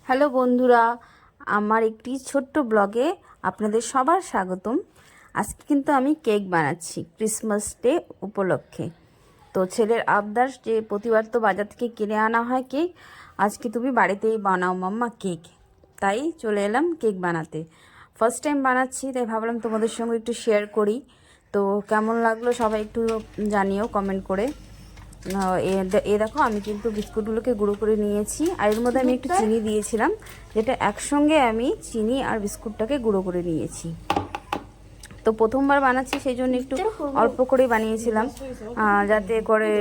Hello বন্ধুরা, আমার একটি ছোট্ট ব্লগে আপনাদের সবার স্বাগতম। আজকে কিন্তু আমি কেক বানাচ্ছি ক্রিসমাস ডে উপলক্ষে। তো ছেলের আবদার যে প্রতিবার তো বাজার থেকে কিনে আনা হয় কেক, আজকে তুমি বাড়িতেই বানাও মাম্মা কেক। তাই চলে এলাম কেক বানাতে। ফার্স্ট টাইম বানাচ্ছি, তাই ভাবলাম তোমাদের সঙ্গে একটু শেয়ার করি। তো কেমন লাগলো সবাই একটু জানিও কমেন্ট করে। এ দেখো, আমি কিন্তু বিস্কুটগুলোকে গুঁড়ো করে নিয়েছি, আর এর মধ্যে আমি একটু চিনি দিয়েছিলাম, যেটা একসঙ্গে আমি চিনি আর বিস্কুটটাকে গুঁড়ো করে নিয়েছি। তো প্রথমবার বানাচ্ছি, সেই জন্য একটু অল্প করেই বানিয়েছিলাম, যাতে করে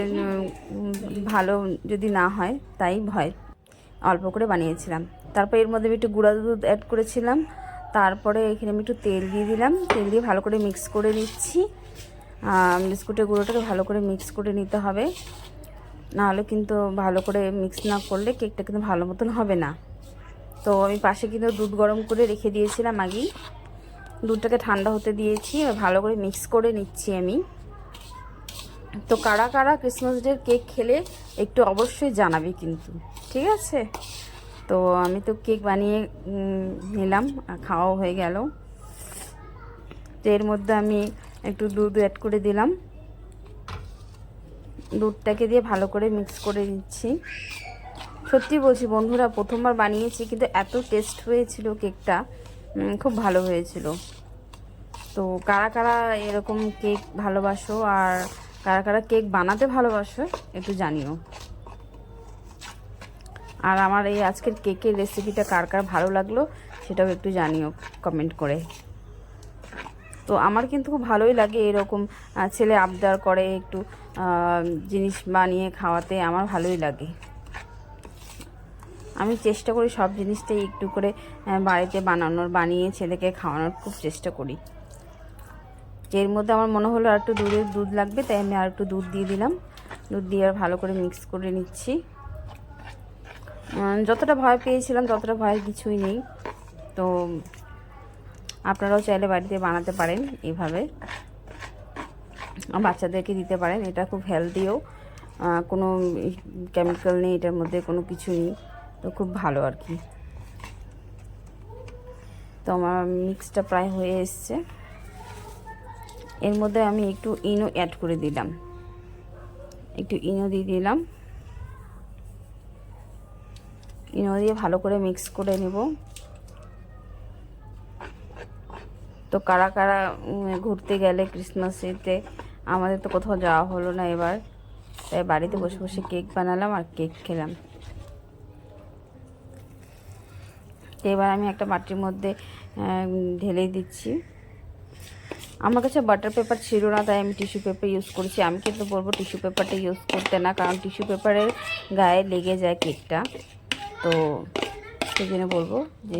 ভালো যদি না হয় তাই ভয় অল্প করে বানিয়েছিলাম। তারপর এর মধ্যে আমি একটু গুঁড়া দুধ অ্যাড করেছিলাম। তারপরে এখানে আমি একটু তেল দিয়ে দিলাম, তেল দিয়ে ভালো করে মিক্স করে নিচ্ছি। বিস্কুটের গুঁড়োটাকে ভালো করে মিক্স করে নিতে হবে, নাহলে কিন্তু ভালো করে মিক্স না করলে কেকটা কিন্তু ভালো মতন হবে না। তো আমি পাশে কিন্তু দুধ গরম করে রেখে দিয়েছিলাম আগেই, দুধটাকে ঠান্ডা হতে দিয়েছি, ভালো করে মিক্স করে নিচ্ছি আমি। তো কারা কারা ক্রিসমাস ডের কেক খেলে একটু অবশ্যই জানাবে কিন্তু, ঠিক আছে? তো আমি তো কেক বানিয়ে নিলাম, খাওয়াও হয়ে গেল। তো এর মধ্যে আমি একটু দুধ অ্যাড করে দিলাম, দুধটাকে দিয়ে ভালো করে মিক্স করে দিচ্ছি। সত্যি বলছি বন্ধুরা, প্রথমবার বানিয়েছি কিন্তু এত টেস্ট হয়েছিল কেকটা, খুব ভালো হয়েছিল। তো কারা কারা এরকম কেক ভালোবাসো আর কারা কারা কেক বানাতে ভালোবাসো একটু জানিও। আর আমার এই আজকের কেকের রেসিপিটা কার কার ভালো লাগলো সেটাও একটু জানিও কমেন্ট করে। তো আমার কিন্তু খুব ভালোই লাগে এরকম ছেলে আবদার করে একটু জিনিস বানিয়ে খাওয়াতে, আমার ভালোই লাগে। আমি চেষ্টা করি সব জিনিসটাই একটু করে বাড়িতে বানিয়ে ছেলেকে খাওয়ানোর খুব চেষ্টা করি। এর মধ্যে আমার মনে হলো আর একটু দুধ লাগবে, তাই আমি আর একটু দুধ দিয়ে দিলাম। দুধ দিয়ে আর ভালো করে মিক্স করে নিচ্ছি। যতটা ভয় পেয়েছিলাম ততটা ভয়ের কিছুই নেই। তো আপনারাও চাইলে বাড়িতে বানাতে পারেন এইভাবে, বাচ্চাদেরকে দিতে পারেন। এটা খুব হেলদিও, কোনো কেমিক্যাল নেই এটার মধ্যে, কোনো কিছু নেই, তো খুব ভালো আর কি। তো আমার মিক্সটা প্রায় হয়ে এসছে। এর মধ্যে আমি একটু ইনো অ্যাড করে দিলাম, একটু ইনো দিয়ে দিলাম। ইনো দিয়ে ভালো করে মিক্স করে নেব। তো কারা কারা ঘুরতে গেলে ক্রিসমাসেতে, আমাদের তো কোথাও যাওয়া হলো না এবার, তাই বাড়িতে বসে বসে কেক বানালাম আর কেক খেলাম। তো এবার আমি একটা বাটির মধ্যে ঢেলে দিচ্ছি। আমার কাছে বাটার পেপার ছিল না, তাই আমি টিস্যু পেপার ইউজ করেছি। আমি কিন্তু বলবো টিস্যু পেপারটা ইউজ করতে না, কারণ টিস্যু পেপারের গায়ে লেগে যায় কেকটা। তো সেই জন্য বলবো যে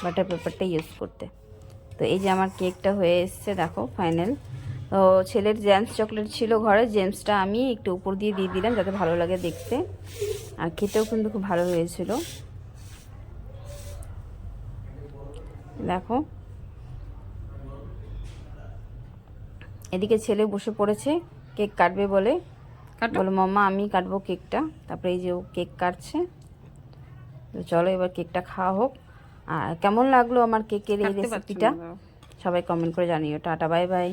বাটার পেপারটা ইউজ করতে। তো এই যে আমার কেকটা হয়ে এসছে, দেখো ফাইনাল। তো ছেলের জেমস চকলেট ছিল ঘরে, জেমসটা আমি একটু উপর দিয়ে দিলাম যাতে ভালো লাগে দেখতে, আর খেতেও কিন্তু খুব ভালো হয়েছিল। দেখো, এদিকে ছেলে বসে পড়েছে কেক কাটবে বলে, বলো মাম্মা আমি কাটবো কেকটা। তারপরে এই যে ও কেক কাটছে। তো চলো এবার কেকটা খাওয়া হোক। আর কেমন লাগলো আমার কেকের এই রেসিপিটা সবাই কমেন্ট করে জানিও। Tata, bye bye.